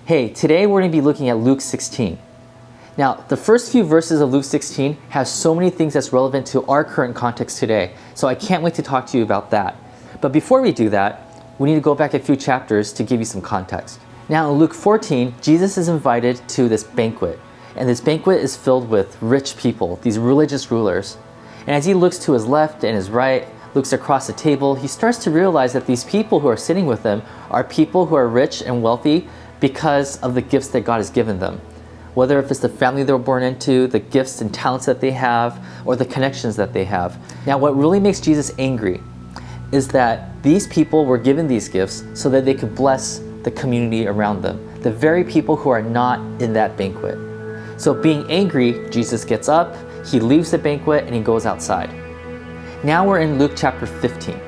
Hey, today we're going to be looking at Luke 16. Now, the first few verses of Luke 16 have so many things that's relevant to our current context today, so I can't wait to talk to you about that. But before we do that, we need to go back a few chapters to give you some context. Now, in Luke 14, Jesus is invited to this banquet, and this banquet is filled with rich people, these religious rulers. And as he looks to his left and his right, looks across the table, he starts to realize that these people who are sitting with him are people who are rich and wealthy because of the gifts that God has given them. Whether if it's the family they were born into, the gifts and talents that they have, or the connections that they have. Now, what really makes Jesus angry is that these people were given these gifts so that they could bless the community around them, the very people who are not in that banquet. So being angry, Jesus gets up, he leaves the banquet, and he goes outside. Now we're in Luke chapter 15.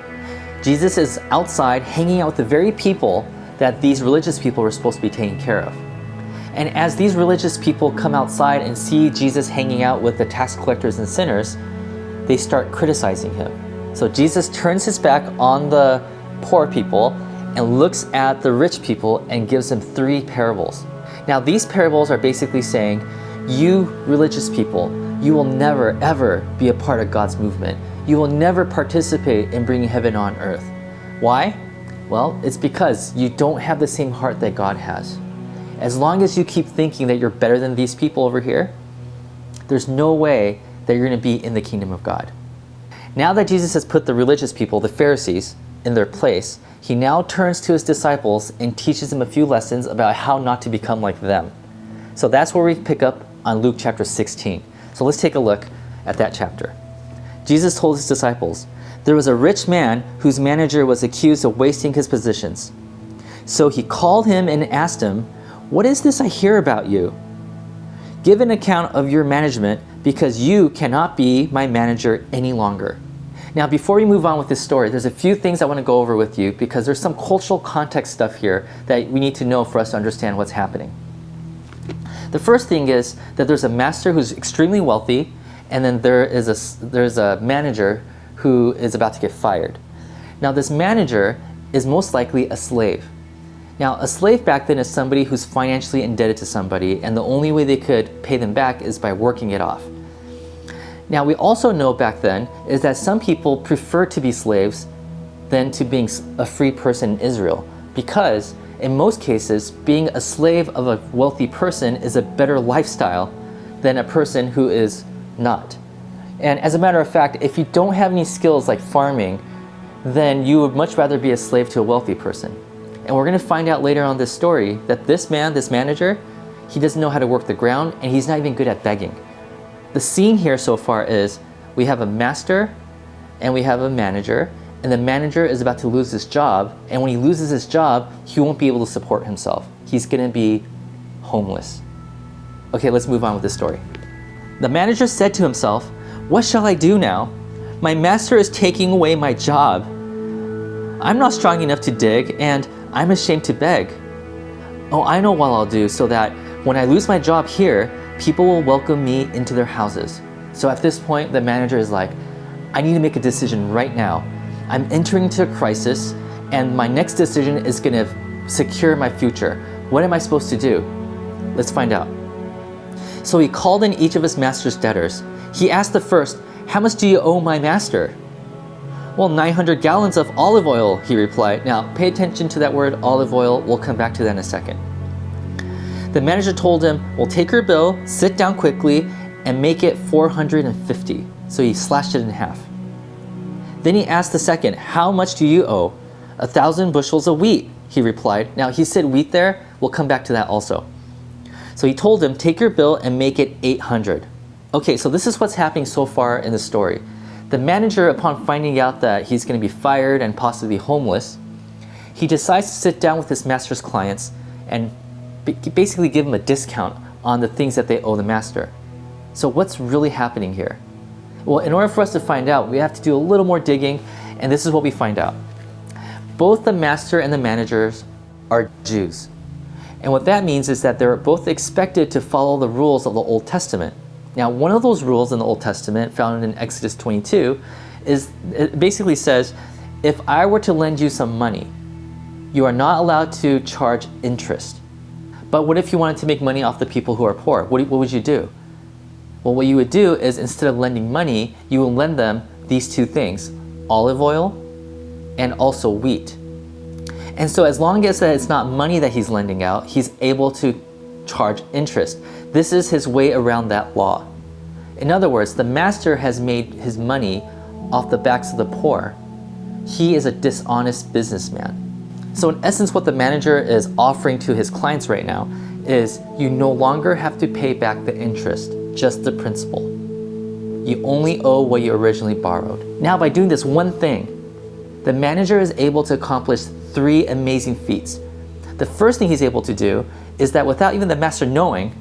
Jesus is outside hanging out with the very people that these religious people were supposed to be taking care of. And as these religious people come outside and see Jesus hanging out with the tax collectors and sinners, they start criticizing him. So Jesus turns his back on the poor people and looks at the rich people and gives them 3 parables. Now these parables are basically saying, you religious people, you will never ever be a part of God's movement. You will never participate in bringing heaven on earth. Why? Well, it's because you don't have the same heart that God has. As long as you keep thinking that you're better than these people over here, there's no way that you're going to be in the kingdom of God. Now that Jesus has put the religious people, the Pharisees, in their place, he now turns to his disciples and teaches them a few lessons about how not to become like them. So that's where we pick up on Luke chapter 16. So let's take a look at that chapter. Jesus told his disciples, "There was a rich man whose manager was accused of wasting his positions. So he called him and asked him, 'What is this I hear about you? Give an account of your management, because you cannot be my manager any longer.'" Now, before we move on with this story, there's a few things I want to go over with you because there's some cultural context stuff here that we need to know for us to understand what's happening. The first thing is that there's a master who's extremely wealthy, and then there's a manager who is about to get fired. Now, this manager is most likely a slave. Now, a slave back then is somebody who's financially indebted to somebody, and the only way they could pay them back is by working it off. Now, we also know back then is that some people prefer to be slaves than to being a free person in Israel, because in most cases, being a slave of a wealthy person is a better lifestyle than a person who is not. And as a matter of fact, if you don't have any skills like farming, then you would much rather be a slave to a wealthy person. And we're going to find out later on this story that this man, this manager, he doesn't know how to work the ground, and he's not even good at begging. The scene here so far is we have a master and we have a manager, and the manager is about to lose his job, and when he loses his job, he won't be able to support himself. He's going to be homeless. Okay, let's move on with this story. The manager said to himself, "What shall I do now? My master is taking away my job. I'm not strong enough to dig, and I'm ashamed to beg. Oh, I know what I'll do so that when I lose my job here, people will welcome me into their houses." So at this point, the manager is like, I need to make a decision right now. I'm entering into a crisis, and my next decision is going to secure my future. What am I supposed to do? Let's find out. So he called in each of his master's debtors. He asked the first, "How much do you owe my master?" "Well, 900 gallons of olive oil," he replied. Now, pay attention to that word, olive oil. We'll come back to that in a second. The manager told him, "Well, take your bill, sit down quickly, and make it 450. So he slashed it in half. Then he asked the second, "How much do you owe?" 1,000 bushels of wheat, he replied. Now, he said wheat there. We'll come back to that also. So he told him, "Take your bill and make it 800. Okay, so this is what's happening so far in the story. The manager, upon finding out that he's going to be fired and possibly homeless, he decides to sit down with his master's clients and basically give them a discount on the things that they owe the master. So what's really happening here? Well, in order for us to find out, we have to do a little more digging, and this is what we find out. Both the master and the managers are Jews. And what that means is that they're both expected to follow the rules of the Old Testament. Now, one of those rules in the Old Testament, found in Exodus 22, is it basically says, if I were to lend you some money, you are not allowed to charge interest. But what if you wanted to make money off the people who are poor? What would you do? Well, what you would do is instead of lending money, you will lend them these two things, olive oil and also wheat. And so as long as it's not money that he's lending out, he's able to charge interest. This is his way around that law. In other words, the master has made his money off the backs of the poor. He is a dishonest businessman. So in essence, what the manager is offering to his clients right now is you no longer have to pay back the interest, just the principal. You only owe what you originally borrowed. Now, by doing this one thing, the manager is able to accomplish 3 amazing feats. The first thing he's able to do is that without even the master knowing,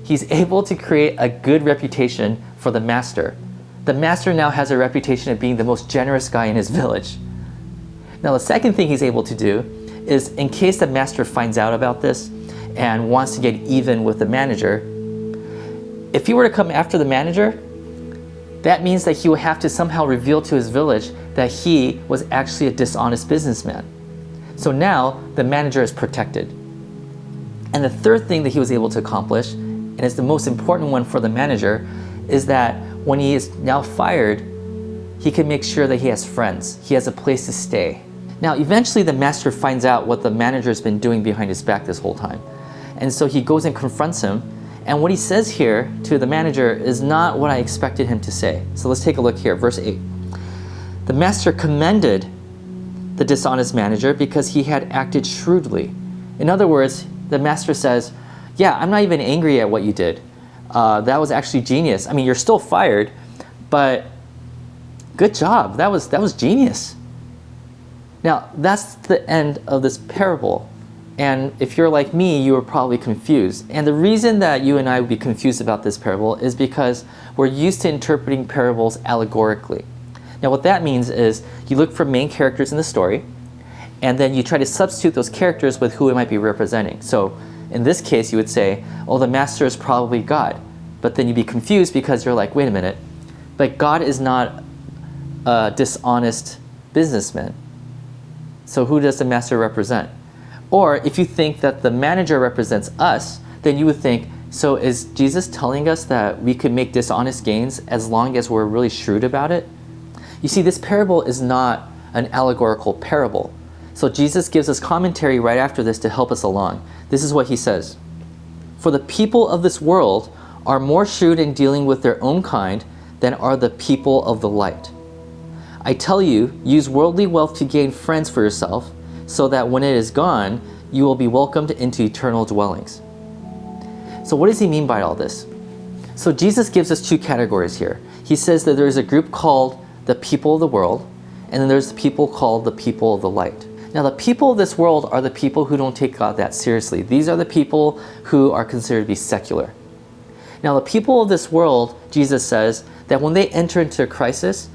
he's able to create a good reputation for the master. The master now has a reputation of being the most generous guy in his village. Now, the second thing he's able to do is, in case the master finds out about this and wants to get even with the manager, if he were to come after the manager, that means that he would have to somehow reveal to his village that he was actually a dishonest businessman. So now the manager is protected. And the third thing that he was able to accomplish, and it's the most important one for the manager, is that when he is now fired, he can make sure that he has friends. He has a place to stay. Now, eventually the master finds out what the manager has been doing behind his back this whole time. And so he goes and confronts him. And what he says here to the manager is not what I expected him to say. So let's take a look here, verse 8. The master commended the dishonest manager because he had acted shrewdly. In other words, the master says, yeah, I'm not even angry at what you did. That was actually genius. I mean, you're still fired, but good job. That was genius. Now, that's the end of this parable. And if you're like me, you were probably confused. And the reason that you and I would be confused about this parable is because we're used to interpreting parables allegorically. Now, what that means is you look for main characters in the story, and then you try to substitute those characters with who it might be representing. So in this case, you would say, oh, the master is probably God. But then you'd be confused because you're like, wait a minute, but God is not a dishonest businessman. So who does the master represent? Or if you think that the manager represents us, then you would think, so is Jesus telling us that we could make dishonest gains as long as we're really shrewd about it? You see, this parable is not an allegorical parable. So Jesus gives us commentary right after this to help us along. This is what he says. For the people of this world are more shrewd in dealing with their own kind than are the people of the light. I tell you, use worldly wealth to gain friends for yourself, so that when it is gone, you will be welcomed into eternal dwellings. So what does he mean by all this? So Jesus gives us 2 categories here. He says that there's a group called the people of the world, and then there's the people called the people of the light. Now, the people of this world are the people who don't take God that seriously. These are the people who are considered to be secular. Now, the people of this world, Jesus says, that when they enter into a crisis,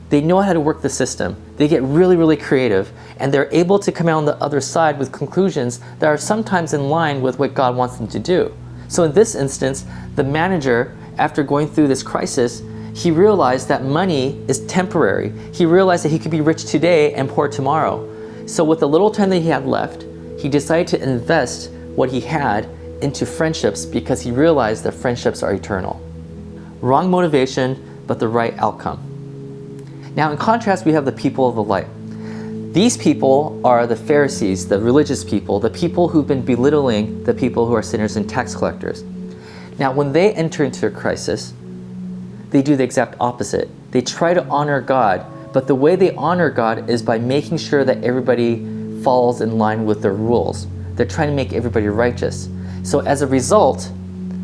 they know how to work the system. They get really, really creative, and they're able to come out on the other side with conclusions that are sometimes in line with what God wants them to do. So in this instance, the manager, after going through this crisis, he realized that money is temporary. He realized that he could be rich today and poor tomorrow. So with the little time that he had left, he decided to invest what he had into friendships because he realized that friendships are eternal. Wrong motivation, but the right outcome. Now, in contrast, we have the people of the light. These people are the Pharisees, the religious people, the people who've been belittling the people who are sinners and tax collectors. Now, when they enter into a crisis, they do the exact opposite. They try to honor God, but the way they honor God is by making sure that everybody falls in line with their rules. They're trying to make everybody righteous. So as a result,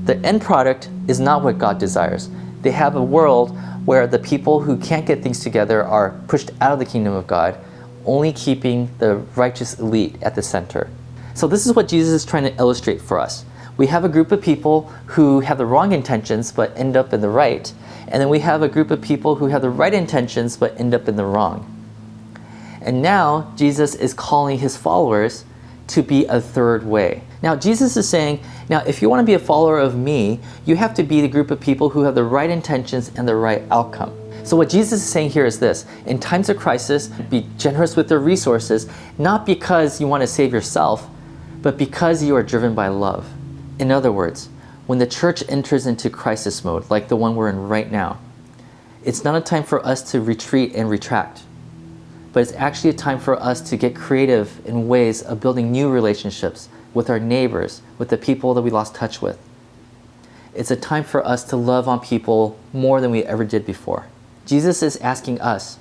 the end product is not what God desires. They have a world where the people who can't get things together are pushed out of the kingdom of God, only keeping the righteous elite at the center. So this is what Jesus is trying to illustrate for us. We have a group of people who have the wrong intentions but end up in the right, and then we have a group of people who have the right intentions but end up in the wrong. And now Jesus is calling his followers to be a third way. Now Jesus is saying, now if you want to be a follower of me, you have to be the group of people who have the right intentions and the right outcome. So what Jesus is saying here is this: in times of crisis, be generous with your resources, not because you want to save yourself, but because you are driven by love. In other words, when the church enters into crisis mode, like the one we're in right now, it's not a time for us to retreat and retract, but it's actually a time for us to get creative in ways of building new relationships with our neighbors, with the people that we lost touch with. It's a time for us to love on people more than we ever did before. Jesus is asking us,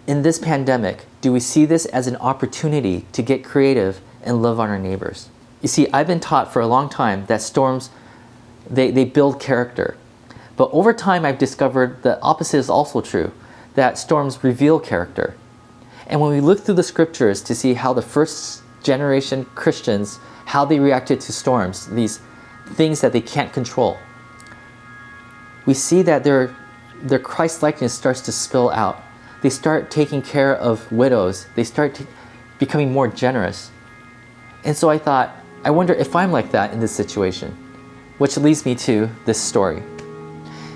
in this pandemic, do we see this as an opportunity to get creative and love on our neighbors? You see, I've been taught for a long time that storms, they build character. But over time, I've discovered the opposite is also true, that storms reveal character. And when we look through the scriptures to see how the first generation Christians, how they reacted to storms, these things that they can't control, we see that their Christ-likeness starts to spill out. They start taking care of widows. They start becoming more generous. And so I thought, I wonder if I'm like that in this situation, which leads me to this story.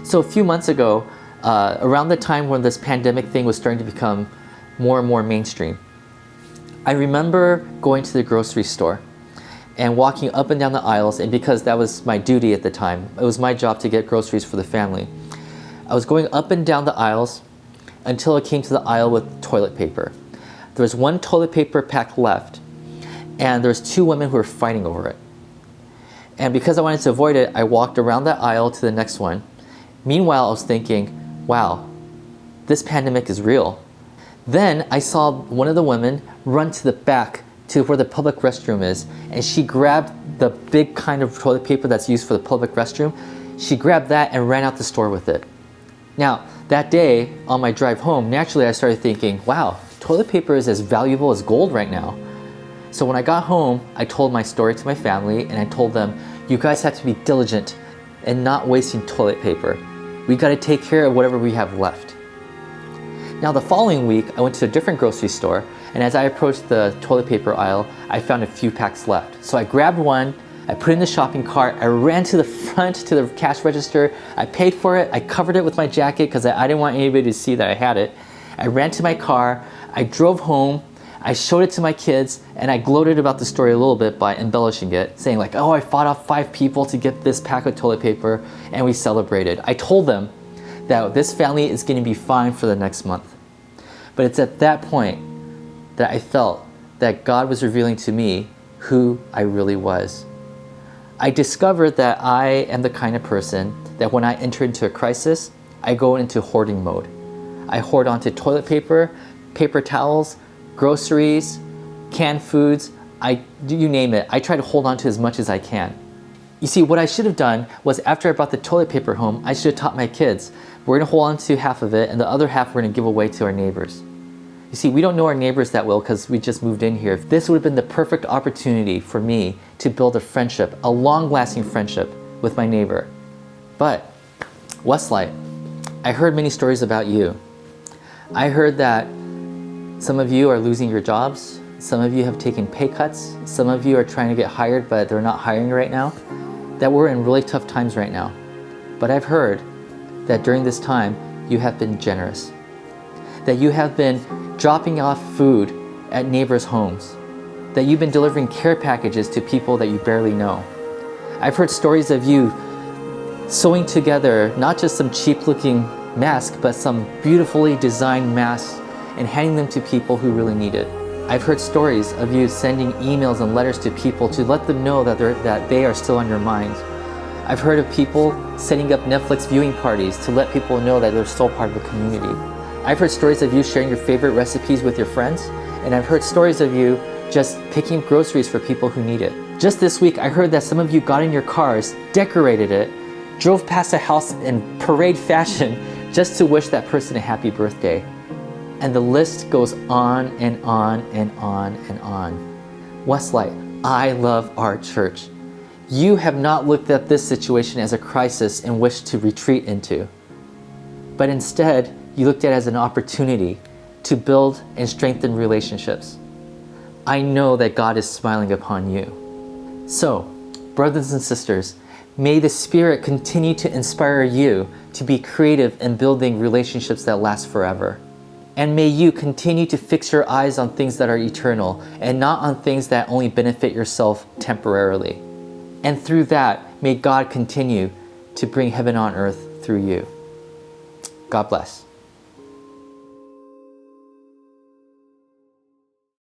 So a few months ago, around the time when this pandemic thing was starting to become more and more mainstream, I remember going to the grocery store and walking up and down the aisles, and because that was my duty at the time, it was my job to get groceries for the family. I was going up and down the aisles until I came to the aisle with toilet paper. There was one toilet paper pack left, and there was two women who were fighting over it. And because I wanted to avoid it, I walked around that aisle to the next one. Meanwhile, I was thinking, wow, this pandemic is real. Then I saw one of the women run to the back to where the public restroom is, and she grabbed the big kind of toilet paper that's used for the public restroom. She grabbed that and ran out the store with it. Now, that day on my drive home, naturally I started thinking, wow, toilet paper is as valuable as gold right now. So when I got home, I told my story to my family, and I told them, you guys have to be diligent and not wasting toilet paper. We got to take care of whatever we have left. Now the following week, I went to a different grocery store, and as I approached the toilet paper aisle, I found a few packs left. So I grabbed one, I put it in the shopping cart, I ran to the front to the cash register, I paid for it, I covered it with my jacket because I didn't want anybody to see that I had it. I ran to my car, I drove home, I showed it to my kids, and I gloated about the story a little bit by embellishing it, saying like, oh, I fought off 5 people to get this pack of toilet paper, and we celebrated. I told them that this family is going to be fine for the next month. But it's at that point that I felt that God was revealing to me who I really was. I discovered that I am the kind of person that when I enter into a crisis, I go into hoarding mode. I hoard onto toilet paper, paper towels, groceries, canned foods, you name it. I try to hold on to as much as I can. You see, what I should have done was after I brought the toilet paper home, I should have taught my kids, we're gonna hold on to half of it and the other half we're gonna give away to our neighbors. You see, we don't know our neighbors that well because we just moved in here. This would have been the perfect opportunity for me to build a friendship, a long-lasting friendship with my neighbor. But, Westlight, I heard many stories about you. I heard that some of you are losing your jobs. Some of you have taken pay cuts. Some of you are trying to get hired, but they're not hiring right now. That we're in really tough times right now. But I've heard that during this time, you have been generous. That you have been dropping off food at neighbors' homes. That you've been delivering care packages to people that you barely know. I've heard stories of you sewing together not just some cheap-looking mask, but some beautifully designed masks and handing them to people who really need it. I've heard stories of you sending emails and letters to people to let them know that they are still on your mind. I've heard of people setting up Netflix viewing parties to let people know that they're still part of the community. I've heard stories of you sharing your favorite recipes with your friends, and I've heard stories of you just picking up groceries for people who need it. Just this week, I heard that some of you got in your cars, decorated it, drove past a house in parade fashion just to wish that person a happy birthday. And the list goes on and on and on and on. Westlight, I love our church. You have not looked at this situation as a crisis and wished to retreat into, but instead, you looked at it as an opportunity to build and strengthen relationships. I know that God is smiling upon you. So, brothers and sisters, may the Spirit continue to inspire you to be creative in building relationships that last forever. And may you continue to fix your eyes on things that are eternal and not on things that only benefit yourself temporarily. And through that, may God continue to bring heaven on earth through you. God bless.